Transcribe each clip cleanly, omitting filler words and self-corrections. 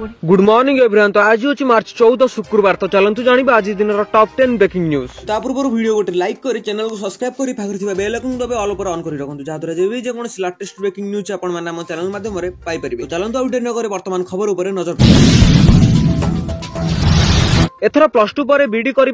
Good morning everyone. तो आज होची मार्च 14 शुक्रवार। तो चलंतु जानिबा आज दिन टॉप 10 ब्रेकिंग न्यूज। ता पूर्व वीडियो गोटे लाइक करी चैनल को सब्सक्राइब करी पाखर थिबा बेल आइकन दबे ऑल पर ऑन करी रखंतु जादरा जेबी जे कोन लेटेस्ट ब्रेकिंग न्यूज आपण माने हम चैनल माध्यम रे पाई परिबे। तो चलंतु आउट न करे वर्तमान खबर ऊपर नजर एथर प्लस टू पर बीडी करि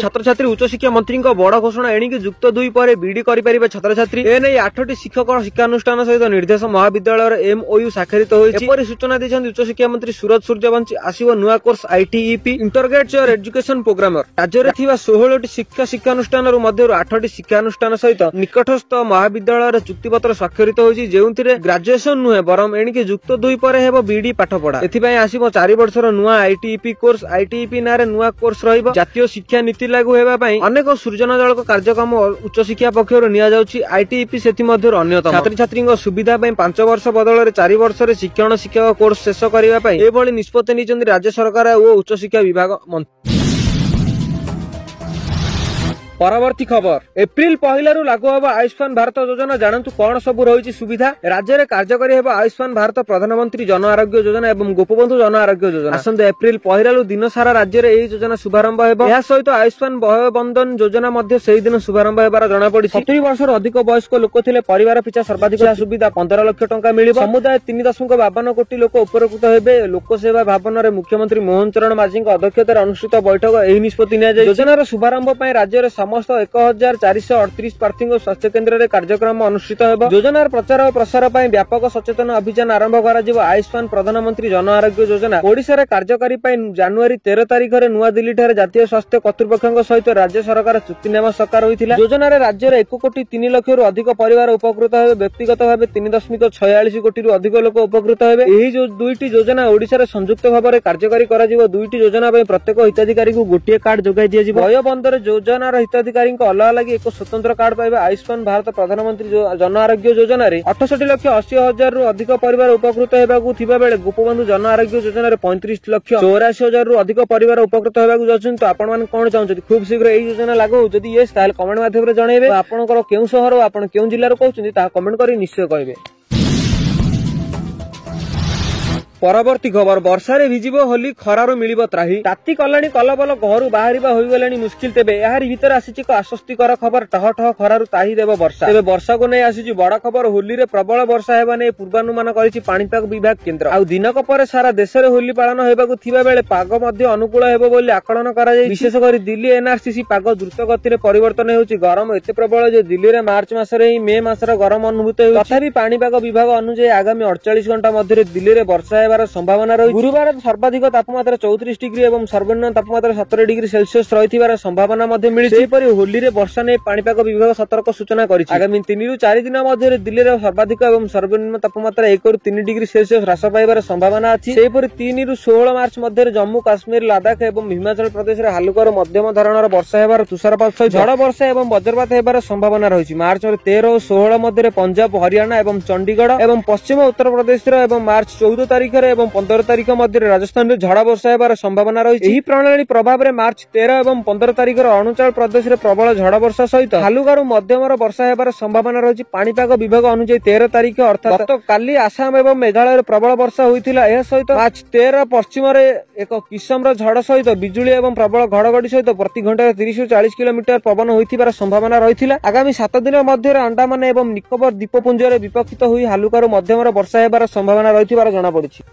छात्र छात्री उच्च शिक्षा मंत्री बड़ घोषणा एणिकी युक्त 2 पर बीडी करि छात्र छात्री एने 8टी शिक्षक शिक्षानुष्ठान सहित निर्देश महाविद्यालय एमओयू स्वाक्षरित होइछि। सूचना दैछन्ति उच्च शिक्षा मंत्री सूरज सूर्यवंशी। आसीबो नुआ course ITEP integrated education programme. राज्य रे थिबा 16टी शिक्षानुष्ठान मध्य 8टी शिक्षानुष्ठान सहित निकटस्थ महाविद्यालय चुक्तिपत्र स्वाक्षरित होइछि जेउथिरे ग्रेजुएशन नुहे बरम एणिकी युक्त 2 पर हेबो बीडी पाठ पढ़ा। एथिपय आसीबो 4 वर्षर नुआ आईटीईपी कोर्स। आईटीईपी नारे नुआ कोर्स रहिबो। जातीय शिक्षा नीति लागू हेबा पई अनेक सृजनशील कार्यक्रम उच्च शिक्षा पक्षर निया जाउछि। आईटीईपी सेति मध्य अन्यतम। छात्र छात्री सुविधा पई 5 वर्ष बदल रे 4 वर्ष रे शिक्षण शिक्षक कोर्स शेष करिबा पई एभली निष्पत्ति निचंदी राज्य सरकार ओ उच्च शिक्षा विभाग मंत्री। परवर्ती खबर एप्रिल 1 लागू होगा आयुष्मान भारत योजना। जानतु कौन सब रही सुविधा। राज्य में कार्यकारी होगा आयुष्मान भारत प्रधानमंत्री जन आरोग्य योजना एवं गोपबंधु जन आरोग्य योजना। आसंत एप्रिल 1 दिन सारा राज्य में यह योजना शुभारंभ होगा। सहित आयुष्मान भय बंधन योजना से दिन शुभारंभ होबार जनापड़ी। 70 वर्ष अधिक वयस्क लोक थे परिवार पिछा सर्वाधिक सुविधा 15 लाख टंका मिल। समुदाय 3.52 कोटी लोक उपकृत हेबे। लोकसेवा भवन में मुख्यमंत्री मोहन चरण माझी अध्यक्षतार अनुष्ठित बैठक यह निष्पत्ति निया। योजनार शुभारंभ राज्य में समस्त 1438 प्रार्थी स्वास्थ्य केन्द्र में कार्यक्रम अनुष्ठित होगा। योजनार प्रचार और प्रसार पर व्यापक सचेतन अभियान आरंभ कर आयुष्मान प्रधानमंत्री जन आरोग्य योजना ओडिशा कार्यकारी जनवरी 13 तारिख में नुआ दिल्ली ठारे जातीय स्वास्थ्य कर्तृपक्ष सहित राज्य सरकार चुक्तिनामा साकार होता। योजना राज्य में 1 कोटी 3 लाख अधिक परिवार उपकृत हे। व्यक्तिगत भाव 3.46 कोटी अधिक लोक उपकृत हे। दुईटी योजना ओडिशा संयुक्त भाव में कार्यकारी कर। दुईटी योजना प्रत्येक हिताधिकारी को गोटे कार्ड जोगाई दि वय बंदर योजनार हिताधिकारी अलग अलग एक स्वतंत्र कार्ड पाइबे। आयुष्मान भारत प्रधानमंत्री जन आरोग्य योजना 68,80,000 रु अधिक परिवार उपकृत हेबाकु थिबा बेले गोपबंधु जन आरोग्य योजना 35,84,000 रु अधिक परिवार उपकृत हेबाकु जाछन। तो आपण मान कोन चाहउछथि खूब शीघ्र एई योजना लागू जदि यस ताल कमेंट माध्यम रे जणैबे। आपनकर केउ शहर आपण केउ जिल्ला रो कहउछथि ता कमेंट करी निश्चय कहबे। परवर्ती खबर वर्षारे भिजिबो होली खरारो मिलिबो त्राही। ताती कलाणी कलबल घरु बाहरिबा होई गलाणी मुश्किल। तेबे एहारी भितर आसीछि एक आश्वस्तिकर खबर। टह ठह खरारु ताही देबो वर्षा। तेबे वर्षा को नै आसीछि बड़ खबर। होली रे प्रबल वर्षा हेबा नै पूर्वानुमान करिछि पाणीपाग विभाग केन्द्र। आ दिनक पर सारा देश रे होली पालन हेबाकु थिबा बेले पाग मध्ये अनुकूल हेबो बोली आकलन करा जाय। विशेष करी दिल्ली एनआरसीसी पाग द्रुत गति रे परिवर्तन हेउछि। गरम एते प्रबल जे दिल्ली रे मार्च मास रे ही मे मास रे गरम अनुभूत हेउछि। तथापि पाणीपाग विभाग अनुसार आगामी 48 घंटा मध्ये दिल्ली रे वर्षा हेबार संभावना रही। गुरुवार सर्वाधिक तापमात्रा 34 डिग्री एवं सर्वनिम्न तापमात्रा 17 डिग्री सेल्सियस रही संभावना मिली। सेहीपरि होली रे वर्षा ने पाणीपाग विभाग सतर्क सूचना करिछि। आगामी 3 रु 4 दिन मध्य दिल्ली रे सर्वाधिक एवं सर्वनिम्न तापमात्रा 1 रु 3 डिग्री सेल्सियस ह्रास पाइबार संभावना अछि। सेहीपरि 3 रु 16 मार्च मध्य जम्मू काश्मीर लादाख एवं हिमाचल प्रदेश रे हालुकर मध्यम धरणर वर्षा हेबार तुषारपात सहित झड़ वर्षा एवं वज्रपात हेबार संभावना रही। मार्च 13 और 16 मध्य पंजाब हरियाणा एवं चंडीगढ़ एवं पश्चिम उत्तर प्रदेश एवं मार्च 14 तारिख एवं 15 तारिख मध्य राजस्थान में झड़ वर्षा हेबार संभावना रही। एही प्रणाली प्रभाव में मार्च 13 एवं 15 तारिख अरुणाचल प्रदेश में प्रबल झड़ वर्षा सहित हालुकारू मध्यम वर्षा हेबार संभावना रही। पाणीपाग विभाग अनुसार 13 तारिख अर्थात काली आसाम एवं मेघालय प्रबल वर्षा होइतिला। एहा सहित मार्च 13 पश्चिम रे एक किसमर झड़ सहित बिजुली एवं प्रबल घड़घड़ी सहित प्रति घंटा 30 रु 40 किलोमीटर पवन होइतिबार संभावना रहितिला। आगामी 7 दिन मध्य अंडमान एवं निकोबर द्वीपपुंज रे विपक्षित होई हालुकारू मध्यम वर्षा हेबार संभावना रहितिबार जଣା पड़िछि।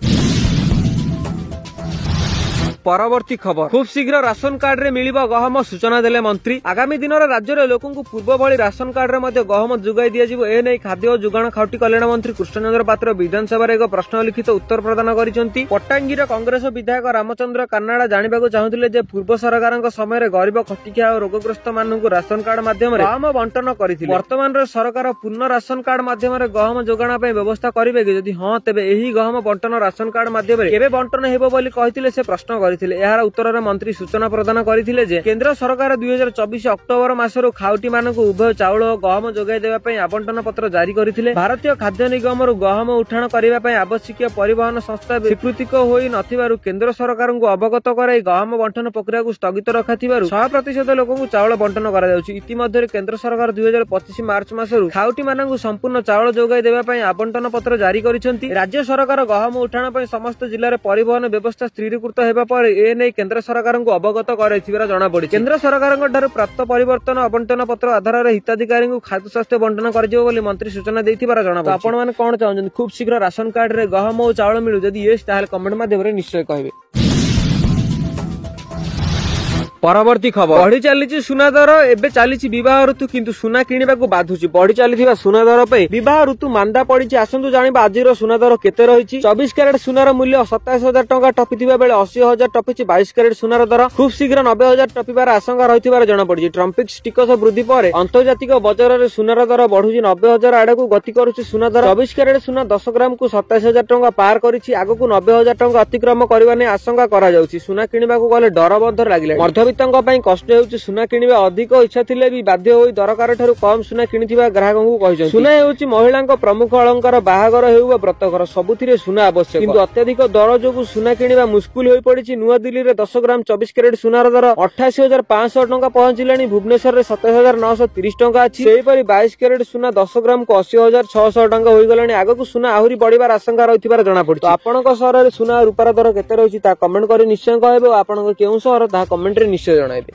परवर्ती खबर खूब शीघ्र राशन कार्ड रे मिलिबो गहम सूचना देले मंत्री। आगामी दिन राज्य रे लोकंकु पूर्व भली राशन कार्ड रे मध्ये गहम जुगाई दिया जिवो। ए नै खाद्य और जुगाण खाउटी कल्याण मंत्री कृष्णचंद्र पात्र विधानसभा रे एक प्रश्न लिखित उत्तर प्रदान करिसेंती। पट्टांगीर कांग्रेस विधायक रामचंद्र कानाडा जानिबाकु चाहुथिले जे पूर्व सरकारक समय रे गरीब खटिखिया और रोगग्रस्त माननकु राशन कार्ड माध्यम रे गहम बंटन करिथिले। वर्तमान रे सरकार पूर्ण राशन कार्ड माध्यम रे गहम जोगाण पय व्यवस्था करिबे कि? यदि हां तेबे एही गहम बंटन राशन कार्ड माध्यम रे केबे बंटन हेबो बोली कहिथिले से प्रश्न କରିଥିଲେ। ଏହାର ଉତ୍ତରରେ ମନ୍ତ୍ରୀ ସୂଚନା ପ୍ରଦାନ କରିଥିଲେ ଯେ କେନ୍ଦ୍ର ସରକାର 2024 ଅକ୍ଟୋବର ମାସରୁ ଖାଉଟି ମାନଙ୍କୁ ଉଭୟ ଚାଉଳ ଓ ଗହମ ଯୋଗାଇ ଦେବା ପାଇଁ ଆବଣ୍ଟନ ପତ୍ର ଜାରି କରିଥିଲେ। ଭାରତୀୟ ଖାଦ୍ୟ ନିଗମରୁ ଗହମ ଉଠାଣ କରିବା ପାଇଁ ଆବଶ୍ୟକୀୟ ପରିବହନ ସଂସ୍ଥା ସ୍ୱୀକୃତି ହୋଇ ନଥିବାରୁ କେନ୍ଦ୍ର ସରକାରଙ୍କୁ ଅବଗତ କରାଇ ଗହମ ବଣ୍ଟନ ପ୍ରକ୍ରିୟାକୁ ସ୍ଥଗିତ ରଖାଥିବାରୁ 100% ଲୋକଙ୍କୁ ଚାଉଳ ବଣ୍ଟନ କରାଯାଉଛି। ଇତିମଧ୍ୟରେ କେନ୍ଦ୍ର ସରକାର 2025 ମାର୍ଚ୍ଚ ମାସରୁ ଖାଉଟି ମାନଙ୍କୁ ସମ୍ପୂର୍ଣ୍ଣ ଚାଉଳ ଯୋଗାଇ ଦେବା ପାଇଁ ଆବଣ୍ଟନ ପତ୍ର ଜାରି କରିଛନ୍ତି। ରାଜ୍ୟ ସରକାର ଗହମ ଉଠାଣ ପାଇଁ ସମସ୍ତ ଜିଲ୍ଲାରେ ପରିବହନ ବ୍ୟବସ୍ଥା ସ୍ଥିରୀକୃତ ହେବା ପରେ ଏନେଇ କେନ୍ଦ୍ର ସରକାରଙ୍କୁ ଅବଗତ କରାଇଥିବାର ଜଣାପଡ଼ିଛି। କେନ୍ଦ୍ର ସରକାରଙ୍କ ଠାରୁ ପ୍ରାପ୍ତ ପରିବର୍ତ୍ତନ ଆବଣ୍ଟନ ପତ୍ର ଆଧାରରେ ହିତାଧିକାରୀଙ୍କୁ ଖାଦ୍ୟ ସ୍ୱାସ୍ଥ୍ୟ ବଣ୍ଟନ କରାଯିବ ବୋଲି ମନ୍ତ୍ରୀ ସୂଚନା ଦେଇଥିବାର ଜଣାପଡ଼ିଛି। ଆପଣମାନେ କଣ ଚାହୁଁଛନ୍ତି? ଖୁବ୍ ଶୀଘ୍ର ରାସନ କାର୍ଡରେ ଗହମ ଓ ଚାଉଳ ମିଳୁ? ଯଦି ୟେସ୍ ତାହେଲେ କମେଣ୍ଟ ମାଧ୍ୟମରେ ନିଶ୍ଚୟ କହିବେ। ପରବର୍ତ୍ତୀ ଖବର, ବଢି ଚାଲିଛି ସୁନା ଦର। ଏବେ ଚାଲିଛି ବିବାହ ଋତୁ କିନ୍ତୁ ସୁନା କିଣିବାକୁ ବାଧୁଛି। ବଢି ଚାଲିଥିବା ସୁନା ଦର ପାଇଁ ବିବାହ ଋତୁ ମାନ୍ଦା ପଡିଛି। ଆସନ୍ତୁ ଜାଣିବା ଆଜିର ସୁନା ଦର କେତେ ରହିଛି। 24 କ୍ୟାରେଟ ସୁନାର ମୂଲ୍ୟ 27,000 ଟଙ୍କା ଟପିଥିବା ବେଳେ 80,000 ଟପିଛି 22 କ୍ୟାରେଟ ସୁନାର ଦର। ଖୁବ୍ ଶୀଘ୍ର 90,000 ଟପିବାର ଆଶଙ୍କା ରହିଥିବାର ଜଣାପଡିଛି। ଟ୍ରମ୍ପିକ୍ସ ଟିକସ ବୃଦ୍ଧି ପରେ ଆନ୍ତର୍ଜାତିକ ବଜାରରେ ସୁନାର ଦର ବଢୁଛି। 90,000 ଆଡକୁ ଗତି କରୁଛି ସୁନା ଦର। 24 କ୍ୟାରେଟ ସୁନା 10 ଗ୍ରାମକୁ 27,000 ଟଙ୍କା ପାର କରିଛି। ଆଗକୁ 90,000 ଟଙ୍କା ଅତିକ୍ରମ କରିବା ନେଇ ଆଶଙ୍କା କରାଯାଉଛି। ସୁନା କିଣିବାକୁ ଗଲେ ଡର ମଧ୍ୟ ଲାଗିଲାଣି। ମଧ୍ୟବିତ୍ତଙ୍କ ପାଇଁ କଷ୍ଟ ହେଉଛି ସୁନା କିଣିବା। ଅଧିକ ଇଚ୍ଛା ଥିଲେ ବି ବାଧ୍ୟ ହୋଇ ଦରକାର ଠାରୁ କମ୍ ସୁନା କିଣିଥିବା ଗ୍ରାହକଙ୍କୁ କହିଛନ୍ତି। ସୁନା ହେଉଛି ମହିଳାଙ୍କ ପ୍ରମୁଖ ଅଳଙ୍କାର। ବାହାଘର ହେଉ ବା ବ୍ରତଘର ସବୁଥିରେ ସୁନା ଆବଶ୍ୟକ, କିନ୍ତୁ ଅତ୍ୟଧିକ ଦର ଯୋଗୁଁ ସୁନା କିଣିବା ମୁସ୍କିଲ ହୋଇପଡିଛି। ନୂଆଦିଲ୍ଲୀରେ 10 ଗ୍ରାମ 24 କ୍ୟାରେଟ ସୁନାର ଦର 88,500 ଟଙ୍କା ପହଞ୍ଚିଲାଣି। ଭୁବନେଶ୍ୱରରେ 27,930 ଟଙ୍କା ଅଛି। ସେହିପରି 22 କ୍ୟାରେଟ ସୁନା 10 ଗ୍ରାମକୁ 80,600 ଟଙ୍କା ହୋଇଗଲାଣି। ଆଗକୁ ସୁନା ଆହୁରି ବଢିବାର ଆଶଙ୍କା ରହିଥିବାର ଜଣାପଡିଛି। ଆପଣଙ୍କ ସହରରେ ସୁନା ରୂପାର ଦର କେତେ ରହିଛି ତାହା କମେଣ୍ଟ କରି ନିଶ୍ଚୟ କହିବେ ଓ ଆପଣଙ୍କ କେଉଁ ସହର ତାହା କମେଣ୍ଟରେ ନିଶ୍ଚୟ ଜଣାଇବେ।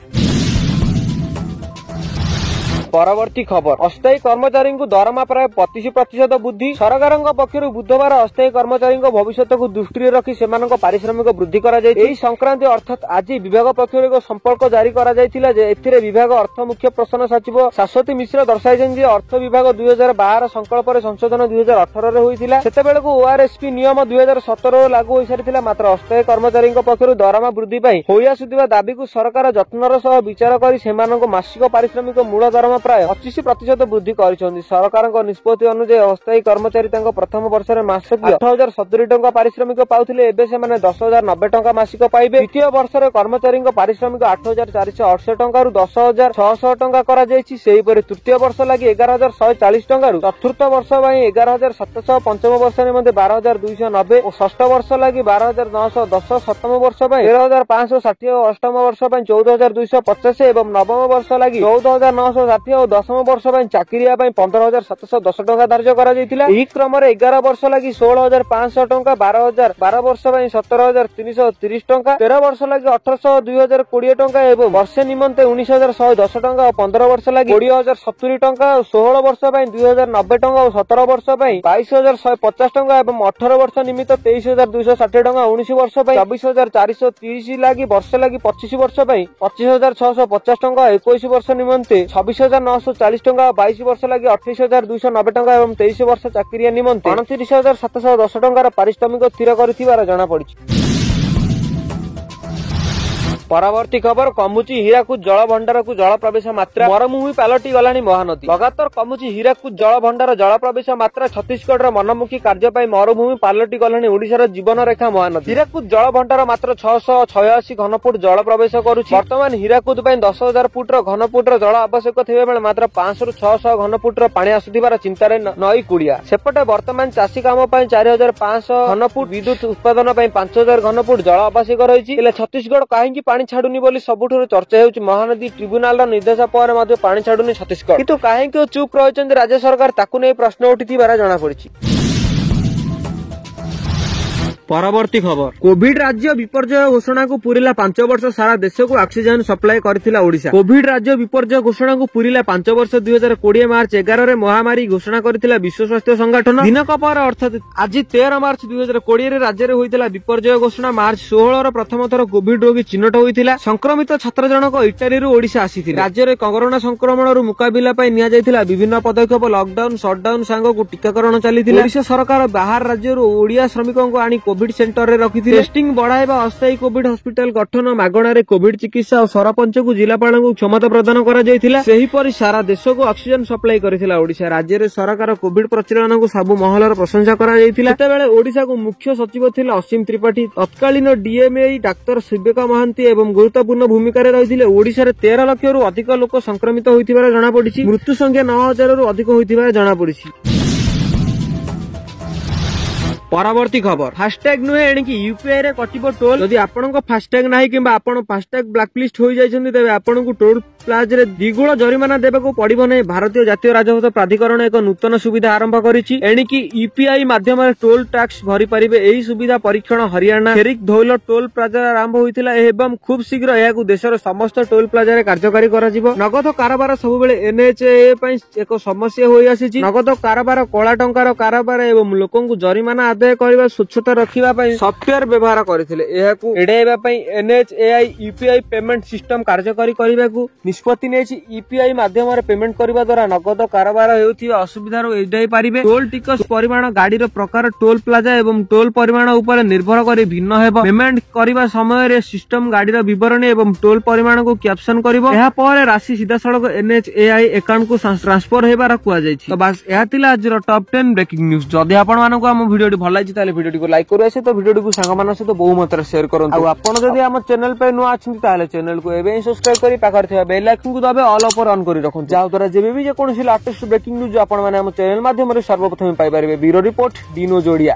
ପରବର୍ତ୍ତୀ ଖବର, ଅସ୍ଥାୟୀ କର୍ମଚାରୀଙ୍କୁ ଦରମା ପ୍ରାୟ 25% ବୃଦ୍ଧି। ସରକାରଙ୍କ ପକ୍ଷରୁ ବୁଧବାର ଅସ୍ଥାୟୀ କର୍ମଚାରୀଙ୍କ ଭବିଷ୍ୟତକୁ ଦୃଷ୍ଟିରେ ରଖି ସେମାନଙ୍କ ପାରିଶ୍ରମିକ ବୃଦ୍ଧି କରାଯାଇଛି। ଏହି ସଂକ୍ରାନ୍ତି ଅର୍ଥାତ୍ ଆଜି ବିଭାଗ ପକ୍ଷରୁ ଏକ ସମ୍ପର୍କ ଜାରି କରାଯାଇଥିଲା ଯେ ଏଥିରେ ବିଭାଗ ଅର୍ଥ ମୁଖ୍ୟ ପ୍ରସନ୍ନ ସଚିବ ଶାଶ୍ୱତୀ ମିଶ୍ର ଦର୍ଶାଇଛନ୍ତି ଯେ ଅର୍ଥ ବିଭାଗ 2012 ସଂକଳ୍ପରେ ସଂଶୋଧନ 2018ରେ ହୋଇଥିଲା। ସେତେବେଳକୁ ଓଆରଏସପି ନିୟମ 2017ରେ ଲାଗୁ ହୋଇସାରିଥିଲା। ମାତ୍ର ଅସ୍ଥାୟୀ କର୍ମଚାରୀଙ୍କ ପକ୍ଷରୁ ଦରମା ବୃଦ୍ଧି ପାଇଁ ହୋଇଆସୁଥିବା ଦାବିକୁ ସରକାର ଯତ୍ନର ସହ ବିଚାର କରି ସେମାନଙ୍କ ମାସିକ ପାରିଶ୍ରମିକ ମୂଳ ଦରମା ପ୍ରାୟ 25% ବୃଦ୍ଧି କରିଛନ୍ତି। ସରକାରଙ୍କ ନିଷ୍ପତ୍ତି ଅନୁଯାୟୀ ଅସ୍ଥାୟୀ କର୍ମଚାରୀ ତାଙ୍କ ପ୍ରଥମ ବର୍ଷରେ ମାସକୁ 8,070 ଟଙ୍କା ପାରିଶ୍ରମିକ ପାଉଥିଲେ। ଏବେ ସେମାନେ 10,090 ଟଙ୍କା ମାସିକ ପାଇବେ। ଦ୍ୱିତୀୟ ବର୍ଷରେ କର୍ମଚାରୀଙ୍କ ପାରିଶ୍ରମିକ 8,468 ଟଙ୍କାରୁ 10,600 ଟଙ୍କା କରାଯାଇଛି। ସେହିପରି ତୃତୀୟ ବର୍ଷ ଲାଗି 11,140 ଟଙ୍କାରୁ, ଚତୁର୍ଥ ବର୍ଷ ପାଇଁ 11,700, ପଞ୍ଚମ ବର୍ଷ ନିମନ୍ତେ 12,290 ଓ ଷଷ୍ଠ ବର୍ଷ ଲାଗି 12,910, ସପ୍ତମ ବର୍ଷ ପାଇଁ 13,560 ଓ ଅଷ୍ଟମ ବର୍ଷ ପାଇଁ 14,250 ଏବଂ ନବମ ବର୍ଷ ଲାଗି 14,960 ଓ ଦଶମ ବର୍ଷ ପାଇଁ ଚାକିରିଆ ପାଇଁ 15,710 ଟଙ୍କା ଧାର୍ଯ୍ୟ କରାଯାଇଥିଲା। ଏହି କ୍ରମରେ 11 ବର୍ଷ ଲାଗି 16,500 ଟଙ୍କା, 12 ବର୍ଷ ପାଇଁ 17,330 ଟଙ୍କା, 13 ବର୍ଷ ଲାଗି 1,800 2,020 ଟଙ୍କା ଏବଂ ବର୍ଷେ ନିମନ୍ତେ 19,110 ଟଙ୍କା ଓ 15 ବର୍ଷ ଲାଗି 20,070 ଟଙ୍କା ଓ 16 ବର୍ଷ ପାଇଁ 2,090 ଟଙ୍କା ଓ 17 ବର୍ଷ ପାଇଁ 22,150 ଟଙ୍କା ଏବଂ 18 ବର୍ଷ ନିମିତ୍ତ 23,260 ଟଙ୍କା, 19 ବର୍ଷ ପାଇଁ 24,430 ଲାଗି, ବର୍ଷେ ଲାଗି 25 ବର୍ଷ ପାଇଁ 25,650 ଟଙ୍କା, 21 ବର୍ଷ ନିମନ୍ତେ 26,940 ଟଙ୍କା, 22 ବର୍ଷ ଲାଗି 28,290 ଟଙ୍କା ଏବଂ 23 ବର୍ଷ ଚାକିରିଆ ନିମନ୍ତେ 29,710 ଟଙ୍କାର ପାରିଶ୍ରମିକ ସ୍ଥିର କରିଥିବାର ଜଣାପଡ଼ିଛି। ପରବର୍ତ୍ତୀ ଖବର, କମୁଛି ହୀରାକୁଦ ଜଳ ଭଣ୍ଡାରକୁ ଜଳ ପ୍ରବେଶ ମାତ୍ରା। ମରୁଭୂମି ପାଲଟି ଗଲାଣି ମହାନଦୀ। ଲଗାତାର କମୁଛି ହୀରାକୁଦ ଜଳ ଭଣ୍ଡାର ଜଳ ପ୍ରବେଶ ମାତ୍ରା। ଛତିଶଗଡ଼ର ମନମୁଖୀ କାର୍ଯ୍ୟ ପାଇଁ ମରୁଭୂମି ପାଲଟି ଗଲାଣି ଓଡ଼ିଶାର ଜୀବନରେଖା ମହାନଦୀ। ହୀରାକୁଦ ଜଳ ଭଣ୍ଡାର ମାତ୍ର 686 ଘନଫୁଟ ଜଳ ପ୍ରବେଶ କରୁଛି। ବର୍ତ୍ତମାନ ହୀରାକୁଦ ପାଇଁ 10,000 ଫୁଟର ଘନଫୁଟର ଜଳ ଆବଶ୍ୟକ ଥିବାବେଳେ ମାତ୍ର 500ରୁ 600 ଘନଫୁଟର ପାଣି ଆସୁଥିବାର ଚିନ୍ତାରେ ନଈ କୁଳିଆ। ସେପଟେ ବର୍ତ୍ତମାନ ଚାଷୀ କାମ ପାଇଁ 4,500 ଘନଫୁଟ, ବିଦ୍ୟୁତ ଉତ୍ପାଦନ ପାଇଁ 5,000 ଘନଫୁଟ ଜଳ ଆବଶ୍ୟକ ରହିଛି। ହେଲେ ଛତିଶଗଡ଼ କାହିଁକି ପାଣି ଛାଡୁନି ବୋଲି ସବୁଠାରୁ ଚର୍ଚ୍ଚା ହେଉଛି। ମହାନଦୀ ଟ୍ରିବ୍ୟୁନାଲର ନିର୍ଦ୍ଦେଶ ପରେ ମଧ୍ୟ ପାଣି ଛାଡୁନି ଛତିଶଗଡ଼। କିନ୍ତୁ କାହିଁକି ଚୁପ୍ ରହିଛନ୍ତି ରାଜ୍ୟ ସରକାର, ତାକୁ ନେଇ ପ୍ରଶ୍ନ ଉଠିଥିବାର ଜଣାପଡ଼ିଛି। ପରବର୍ତ୍ତୀ ଖବର, କୋଭିଡ ରାଜ୍ୟ ବିପର୍ଯ୍ୟୟ ଘୋଷଣାକୁ ପୁରିଲା 5 ବର୍ଷ। ସାରା ଦେଶକୁ ଅକ୍ସିଜେନ ସପ୍ଲାଏ କରିଥିଲା ଓଡ଼ିଶା। କୋଭିଡ ରାଜ୍ୟ ବିପର୍ଯ୍ୟୟ ଘୋଷଣାକୁ ପୁରିଲା 5 ବର୍ଷ। 2020 ମାର୍ଚ୍ଚ 11ରେ ମହାମାରୀ ଘୋଷଣା କରିଥିଲା ବିଶ୍ୱ ସ୍ୱାସ୍ଥ୍ୟ ସଂଗଠନ। ଦିନକ ପରେ ଅର୍ଥାତ୍ ଆଜି 13 ମାର୍ଚ୍ଚ 2020ରେ ରାଜ୍ୟରେ ହୋଇଥିଲା ବିପର୍ଯ୍ୟୟ ଘୋଷଣା। ମାର୍ଚ୍ଚ 16ର ପ୍ରଥମ ଥର କୋଭିଡ ରୋଗୀ ଚିହ୍ନଟ ହୋଇଥିଲା। ସଂକ୍ରମିତ ଛାତ୍ର ଜଣକ ଇଟାଲୀରୁ ଓଡ଼ିଶା ଆସିଥିଲେ। ରାଜ୍ୟରେ କରୋନା ସଂକ୍ରମଣରୁ ମୁକାବିଲା ପାଇଁ ନିଆଯାଇଥିଲା ବିଭିନ୍ନ ପଦକ୍ଷେପ। ଲକଡାଉନ, ସଟଡାଉନ ସାଙ୍ଗକୁ ଟିକାକରଣ ଚାଲିଥିଲା। ଓଡ଼ିଶା ସରକାର ବାହାର ରାଜ୍ୟରୁ ଓଡ଼ିଆ ଶ୍ରମିକଙ୍କୁ ଆଣି କୋଭିଡ କୋଭିଡ ସେଣ୍ଟରରେ ରଖିଥିଲେ। ଟେଷ୍ଟିଂ ବଢାଇବା, ଅସ୍ଥାୟୀ କୋଭିଡ ହସ୍ପିଟାଲ ଗଠନ, ମାଗଣାରେ କୋଭିଡ ଚିକିତ୍ସା ଓ ସରପଞ୍ଚକୁ ଜିଲ୍ଲାପାଳଙ୍କୁ କ୍ଷମତା ପ୍ରଦାନ କରାଯାଇଥିଲା। ସେହିପରି ସାରା ଦେଶକୁ ଅକ୍ସିଜେନ ସପ୍ଲାଇ କରିଥିଲା ଓଡିଶା। ରାଜ୍ୟରେ ସରକାର କୋଭିଡ ପରିଚାଳନାକୁ ସବୁ ମହଲର ପ୍ରଶଂସା କରାଯାଇଥିଲା। ସେତେବେଳେ ଓଡିଶାକୁ ମୁଖ୍ୟ ସଚିବ ଥିଲେ ଅସୀମ ତ୍ରିପାଠୀ, ତତ୍କାଳୀନ ଡିଏମଏଇ ଡାକ୍ତର ଶିବେକ ମହାନ୍ତି ଏବଂ ଗୁରୁତ୍ୱପୂର୍ଣ୍ଣ ଭୂମିକାରେ ରହିଥିଲେ। ଓଡିଶାରେ 13 ଲକ୍ଷରୁ ଅଧିକ ଲୋକ ସଂକ୍ରମିତ ହୋଇଥିବାର ଜଣାପଡିଛି। ମୃତ୍ୟୁ ସଂଖ୍ୟା 9,000ରୁ ଅଧିକ ହୋଇଥିବାର ଜଣାପଡିଛି। ପରବର୍ତ୍ତୀ ଖବର, ଫାସ୍ଟ୍ୟାଗ ନୁହେଁ ଏଣିକି ୟୁପିଆଇ ରେ କଟିବ ଟୋଲ। ଯଦି ଆପଣଙ୍କ ଫାସ୍ଟ୍ୟାଗ ନାହିଁ କିମ୍ବା ଆପଣ ଫାସ୍ଟ୍ୟାଗ ବ୍ଲାକଲିଷ୍ଟ ହୋଇଯାଇଛନ୍ତି ତେବେ ଆପଣଙ୍କୁ ଟୋଲ ପ୍ଲାଜାରେ ଦ୍ୱିଗୁଣ ଜରିମାନା ଦେବାକୁ ପଡିବ ନାହିଁ। ଭାରତୀୟ ଜାତୀୟ ରାଜପଥ ପ୍ରାଧିକରଣ ଏକ ନୂତନ ସୁବିଧା ଆରମ୍ଭ କରିଛି। ଏଣିକି ୟୁପିଆଇ ମାଧ୍ୟମରେ ଟୋଲ ଟ୍ୟାକ୍ସ ଭରିପାରିବେ। ଏହି ସୁବିଧା ପରୀକ୍ଷଣ ହରିୟାଣା ଖେରିକ ଧୌଲ ଟୋଲ ପ୍ଲାଜାରେ ଆରମ୍ଭ ହୋଇଥିଲା ଏବଂ ଖୁବ୍ ଶୀଘ୍ର ଏହାକୁ ଦେଶର ସମସ୍ତ ଟୋଲ ପ୍ଲାଜାରେ କାର୍ଯ୍ୟକାରୀ କରାଯିବ। ନଗଦ କାରବାର ସବୁବେଳେ ଏନଏଚଏ ପାଇଁ ଏକ ସମସ୍ୟା ହୋଇ ଆସିଛି। ନଗଦ କାରବାର, କଳା ଟଙ୍କାର କାରବାର ଏବଂ ଲୋକଙ୍କୁ ଜରିମାନା ଆଦାୟ କରିବା, ସ୍ୱଚ୍ଛତା ରଖିବା ପାଇଁ ସଫ୍ଟୱେର ବ୍ୟବହାର କରିଥିଲେ। ଏହାକୁ ଏଡାଇବା ପାଇଁ ଏନଏଚଏଆଇ ୟୁପିଆଇ ପେମେଣ୍ଟ ସିଷ୍ଟମ କାର୍ଯ୍ୟକାରୀ କରିବାକୁ ନିଷ୍ପତ୍ତି ନେଇଛି। ୟୁପିଆଇ ମାଧ୍ୟମରେ ପେମେଣ୍ଟ କରିବା ଦ୍ୱାରା ନଗଦ କାରବାର ହେଉଥିବା ଅସୁବିଧାରୁ ଏଡାଇ ପାରିବେ। ଟୋଲ ଟିକସ ପରିମାଣ, ଗାଡିର ପ୍ରକାର, ଟୋଲ ପ୍ଲାଜା ଏବଂ ଟୋଲ ପରିମାଣ ଉପରେ ନିର୍ଭର କରି ଭିନ୍ନ ହେବ। ପେମେଣ୍ଟ କରିବା ସମୟରେ ସିଷ୍ଟମ ଗାଡିର ବିବରଣୀ ଏବଂ ଟୋଲ ପରିମାଣକୁ କ୍ୟାପସନ କରିବ। ଏହା ପରେ ରାଶି ସିଧାସଳଖ ଏନଏଚଏଆଇ ଆକାଉଣ୍ଟକୁ ଟ୍ରାନ୍ସଫର ହେବାର କୁହାଯାଇଛି। ତ ବାସ୍ ଏହା ଥିଲା ଆଜିର ଟପ୍ 10 ବ୍ରେକିଂ ନ୍ୟୁଜ। ଯଦି ଆପଣମାନଙ୍କୁ ଆମ ଭିଡିଓଟି ଭଲ ଲାଗିଛି ତାହେଲେ ଭିଡିଓଟିକୁ ଲାଇକ୍ କରିବା ସହିତ ଭିଡିଓଟିକୁ ସାଙ୍ଗମାନଙ୍କ ସହିତ ବହୁ ମାତ୍ରାରେ ସେୟାର କରନ୍ତୁ। ଆଉ ଆପଣ ଯଦି ଆମ ଚ୍ୟାନେଲ ପାଇଁ ନୂଆ ଅଛନ୍ତି ତାହେଲେ ଚ୍ୟାନେଲକୁ ଏବେ ହିଁ ସବସ୍କ୍ରାଇବ କରି ପାଖରେ ଥିବା ବେଲ୍ ଆଇକନକୁ ଦବାଇ ଅଲ୍ ଅଫର ଅନ୍ କରି ରଖନ୍ତୁ, ଯାହାଦ୍ୱାରା ଯେବେ ବି ଯେକୌଣସି ଲାଟେଷ୍ଟ ବ୍ରେକିଂ ନ୍ୟୁଜ ଆପଣମାନେ ଆମ ଚ୍ୟାନେଲ ମାଧ୍ୟମରେ ସର୍ବପ୍ରଥମେ ପାଇପାରିବେ। ବ୍ୟୁରୋ ରିପୋର୍ଟ, ଡିନୋ ଯୋଡିଆ।